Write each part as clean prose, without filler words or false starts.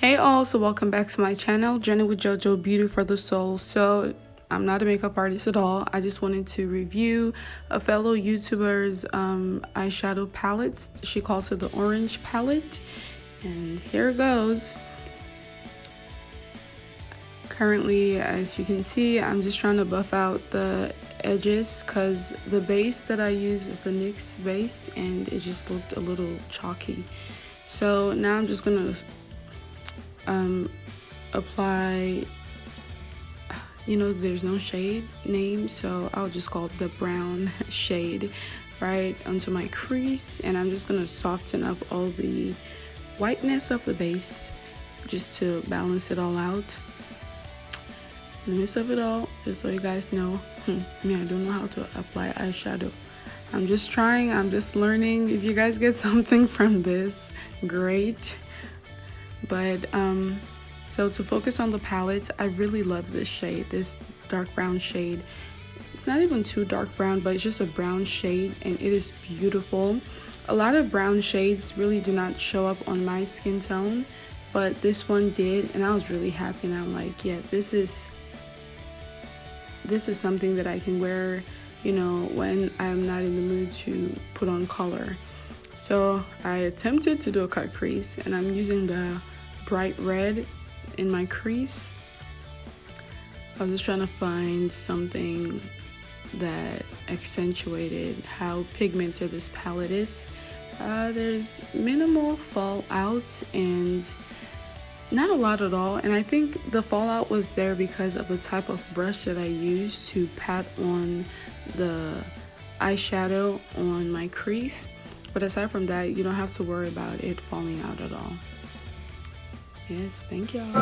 Hey all, so welcome back to my channel, Journey with JoJo, Beauty for the Soul. So I'm not a makeup artist at all. I just wanted to review a fellow YouTuber's eyeshadow palette. She calls it the orange palette, and here it goes. Currently, as you can see, I'm just trying to buff out the edges because the base that I use is the NYX base and it just looked a little chalky. So now I'm just gonna apply, there's no shade name, so I'll just call it the brown shade right onto my crease, and I'm just gonna soften up all the whiteness of the base just to balance it all out. In the midst of it all, just so you guys know, I don't know how to apply eyeshadow. I'm just trying, I'm just learning. If you guys get something from this, great. But so to focus on the palette, I really love this shade, this dark brown shade. It's not even too dark brown, but it's just a brown shade, and it is beautiful. A lot of brown shades really do not show up on my skin tone, but this one did, and I was really happy. And I'm like, yeah, this is something that I can wear, when I'm not in the mood to put on color. So I attempted to do a cut crease, and I'm using the bright red in my crease. I was just trying to find something that accentuated how pigmented this palette is. There's minimal fallout and not a lot at all, and I think the fallout was there because of the type of brush that I used to pat on the eyeshadow on my crease. But aside from that, you don't have to worry about it falling out at all. Yes, thank y'all.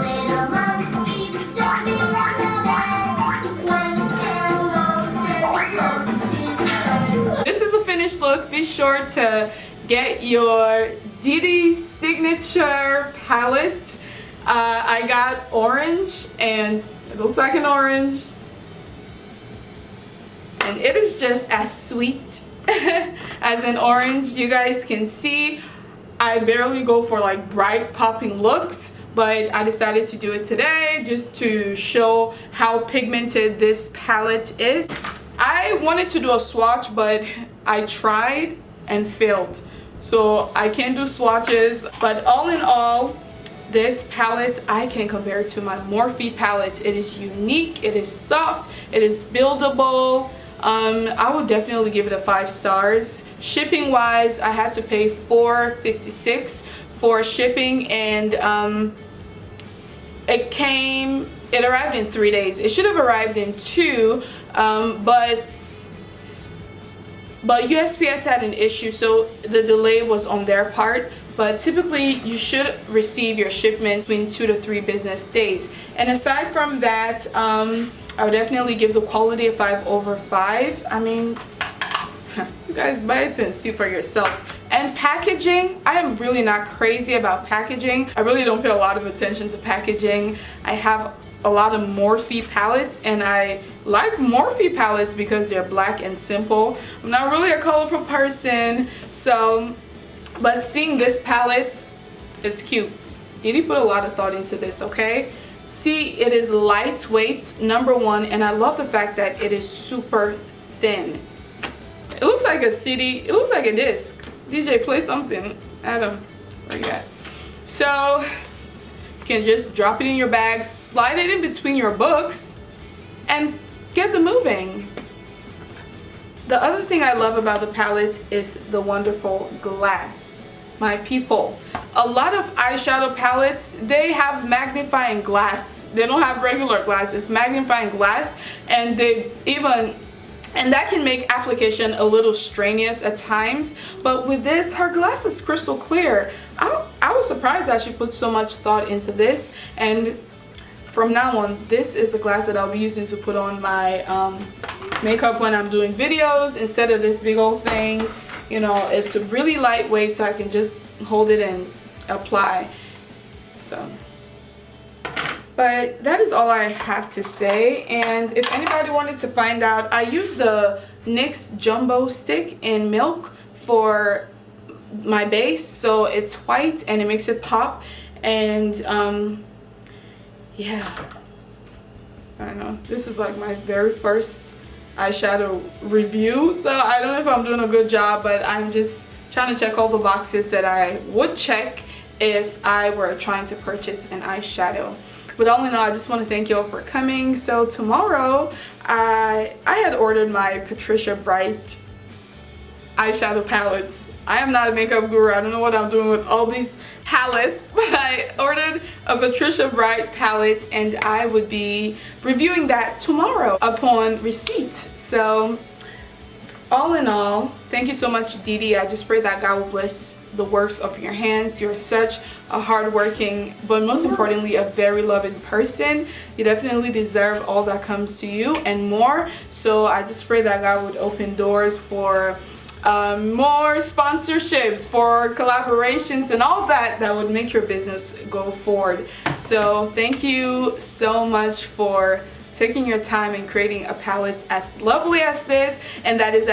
This is a finished look. Be sure to get your Dede signature palette. I got orange, and it looks like an orange. And it is just as sweet as an orange. You guys can see I barely go for like bright popping looks, but I decided to do it today just to show how pigmented this palette is. I wanted to do a swatch, but I tried and failed, so I can't do swatches. But all in all, this palette I can compare to my Morphe palette. It is unique, it is soft, it is buildable. I would definitely give it a 5 stars. Shipping wise, I had to pay $4.56 for shipping, and it arrived in 3 days. It should have arrived in 2, but USPS had an issue, so the delay was on their part. But typically you should receive your shipment between 2 to 3 business days. And aside from that, I would definitely give the quality a 5 over 5. I mean, you guys buy it and see for yourself. And packaging, I am really not crazy about packaging. I really don't pay a lot of attention to packaging. I have a lot of Morphe palettes, and I like Morphe palettes because they're black and simple. I'm not really a colorful person, so, but seeing this palette, it's cute. Dede put a lot of thought into this, okay? See, it is lightweight, number one, and I love the fact that it is super thin. It looks like a CD, it looks like a disc. DJ, play something. Adam, where you at? So, you can just drop it in your bag, slide it in between your books, and get them moving. The other thing I love about the palette is the wonderful glass. My people, a lot of eyeshadow palettes, they have magnifying glass. They don't have regular glass, it's magnifying glass, and and that can make application a little strenuous at times. But with this, her glass is crystal clear. I was surprised that she put so much thought into this, and from now on, this is a glass that I'll be using to put on my makeup when I'm doing videos instead of this big old thing. It's really lightweight, so I can just hold it and apply. So, but that is all I have to say. And if anybody wanted to find out, I use the NYX Jumbo Stick in Milk for my base, so it's white and it makes it pop. And yeah, I don't know, this is like my very first eyeshadow review, so I don't know if I'm doing a good job, but I'm just trying to check all the boxes that I would check if I were trying to purchase an eyeshadow. But all in all, I just want to thank you all for coming. So tomorrow I had ordered my Patricia Bright eyeshadow palettes. I am not a makeup guru. I don't know what I'm doing with all these palettes, but I ordered a Patricia Bright palette and I would be reviewing that tomorrow upon receipt. So all in all, thank you so much, Dede. I just pray that God will bless the works of your hands. You're such a hardworking, but most importantly, a very loving person. You definitely deserve all that comes to you and more. So I just pray that God would open doors for more sponsorships, for collaborations, and all that would make your business go forward. So thank you so much for taking your time and creating a palette as lovely as this, and that is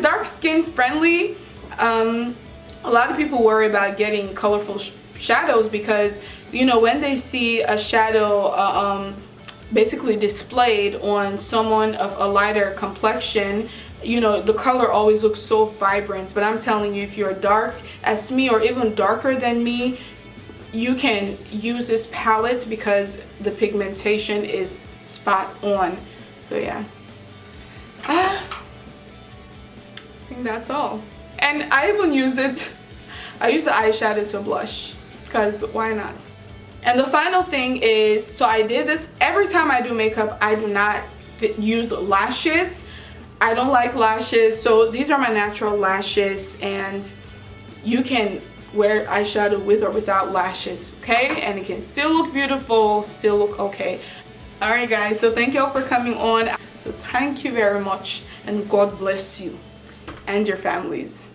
dark skin friendly. A lot of people worry about getting colorful shadows because, you know, when they see a shadow basically displayed on someone of a lighter complexion, you know, the color always looks so vibrant. But I'm telling you, if you're dark as me or even darker than me, you can use this palette because the pigmentation is spot on. So yeah, I think that's all. And I even use it, I use the eyeshadow to blush, because why not? And the final thing is, so I did this every time I do makeup. I do not use lashes. I don't like lashes, so these are my natural lashes, and you can wear eyeshadow with or without lashes, okay? And it can still look beautiful, still look okay. Alright guys, so thank you all for coming on. So thank you very much, and God bless you and your families.